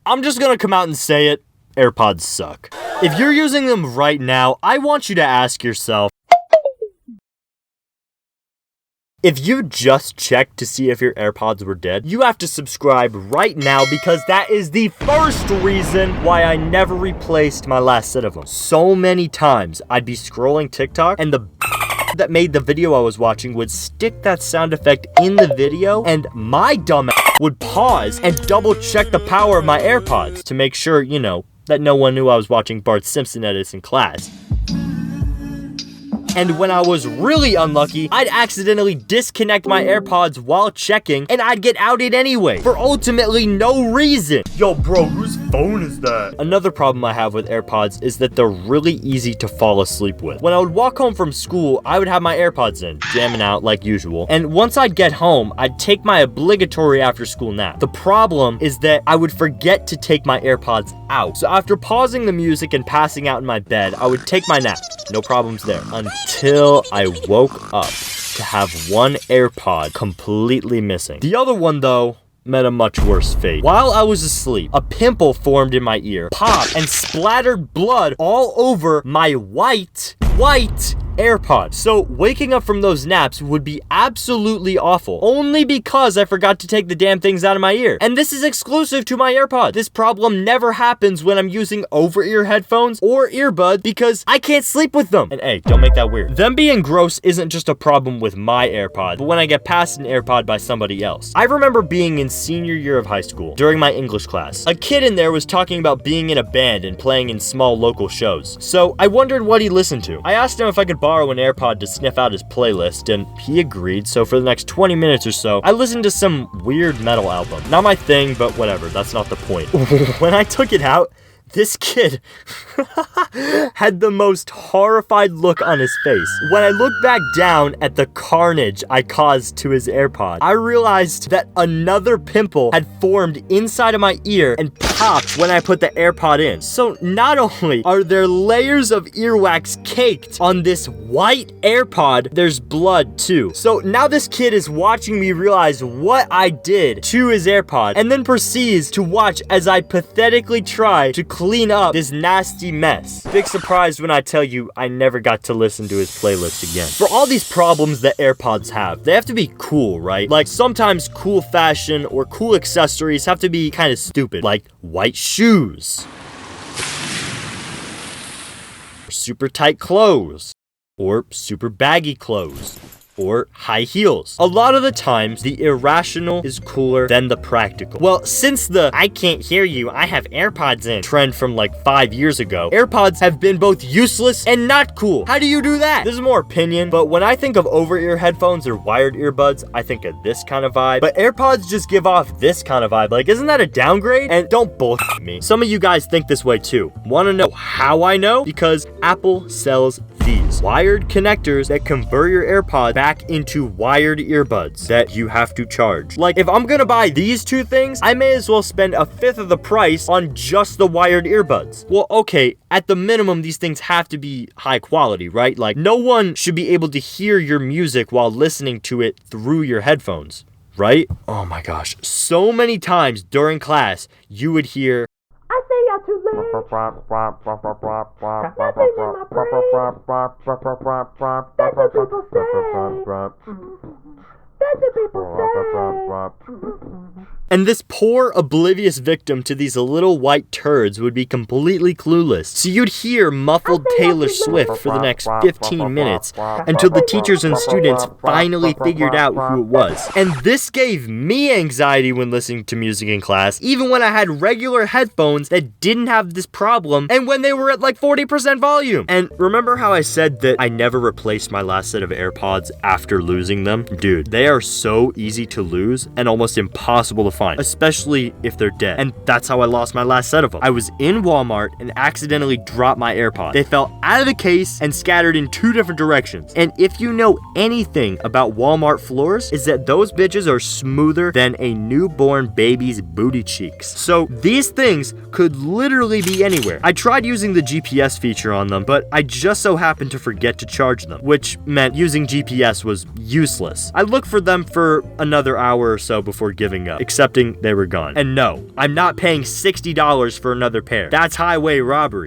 I'm just gonna come out and say it. AirPods suck. If you're using them right now, I want you to ask yourself, if you just checked to see if your AirPods were dead, you have to subscribe right now because that is the first reason why I never replaced my last set of them. So many times I'd be scrolling TikTok and the that made the video I was watching would stick that sound effect in the video, and my dumb would pause and double check the power of my AirPods to make sure, you know, that no one knew I was watching Bart Simpson edits in class. And when I was really unlucky, I'd accidentally disconnect my AirPods while checking, and I'd get outed anyway, for ultimately no reason. Yo, bro, whose phone is that? Another problem I have with AirPods is that they're really easy to fall asleep with. When I would walk home from school, I would have my AirPods in, jamming out like usual. And once I'd get home, I'd take my obligatory after school nap. The problem is that I would forget to take my AirPods out. So after pausing the music and passing out in my bed, I would take my nap. No problems there. Until I woke up to have one AirPod completely missing. The other one, though, met a much worse fate. While I was asleep, a pimple formed in my ear, popped, and splattered blood all over my white AirPod. So waking up from those naps would be absolutely awful, only because I forgot to take the damn things out of my ear. And this is exclusive to my AirPod. This problem never happens when I'm using over-ear headphones or earbuds because I can't sleep with them. And hey, don't make that weird. Them being gross isn't just a problem with my AirPod, but when I get passed an AirPod by somebody else. I remember being in senior year of high school during my English class. A kid in there was talking about being in a band and playing in small local shows. So I wondered what he listened to. I asked him if I could borrow an AirPod to sniff out his playlist, and he agreed. So for the next 20 minutes or so, I listened to some weird metal album. Not my thing, but whatever, that's not the point. When I took it out, this kid had the most horrified look on his face. When I looked back down at the carnage I caused to his AirPod, I realized that another pimple had formed inside of my ear and popped when I put the AirPod in. So not only are there layers of earwax caked on this white AirPod, there's blood too. So now this kid is watching me realize what I did to his AirPod and then proceeds to watch as I pathetically try to clean up this nasty mess. Big surprise when I tell you I never got to listen to his playlist again. For all these problems that AirPods have, they have to be cool, right? Like sometimes cool fashion or cool accessories have to be kind of stupid, like white shoes, or super tight clothes, or super baggy clothes, or high heels. A lot of the times, the irrational is cooler than the practical. Well, since the "I can't hear you, I have AirPods in" trend from like 5 years ago, AirPods have been both useless and not cool. How do you do that? This is more opinion, but when I think of over-ear headphones or wired earbuds, I think of this kind of vibe. But AirPods just give off this kind of vibe. Like, isn't that a downgrade? And don't bullshit me. Some of you guys think this way too. Want to know how I know? Because Apple sells these wired connectors that convert your AirPods back into wired earbuds that you have to charge. Like, if I'm gonna buy these two things, I may as well spend a fifth of the price on just the wired earbuds. Well, okay, at the minimum, these things have to be high quality, right? Like, no one should be able to hear your music while listening to it through your headphones, right? Oh my gosh, so many times during class, you would hear, I say y'all too late. Nothing in my brain. That's what people say. That's what people say. And this poor, oblivious victim to these little white turds would be completely clueless. So you'd hear muffled Taylor Swift for the next 15 minutes until the teachers and students finally figured out who it was. And this gave me anxiety when listening to music in class, even when I had regular headphones that didn't have this problem and when they were at like 40% volume. And remember how I said that I never replaced my last set of AirPods after losing them? Dude, they are so easy to lose and almost impossible to find, especially if they're dead. And that's how I lost my last set of them. I was in Walmart and accidentally dropped my AirPods. They fell out of the case and scattered in 2 different directions. And if you know anything about Walmart floors, is that those bitches are smoother than a newborn baby's booty cheeks. So these things could literally be anywhere. I tried using the GPS feature on them, but I just so happened to forget to charge them, which meant using GPS was useless. I looked for for them for another hour or so before giving up, accepting they were gone. And no, I'm not paying $60 for another pair. That's highway robbery.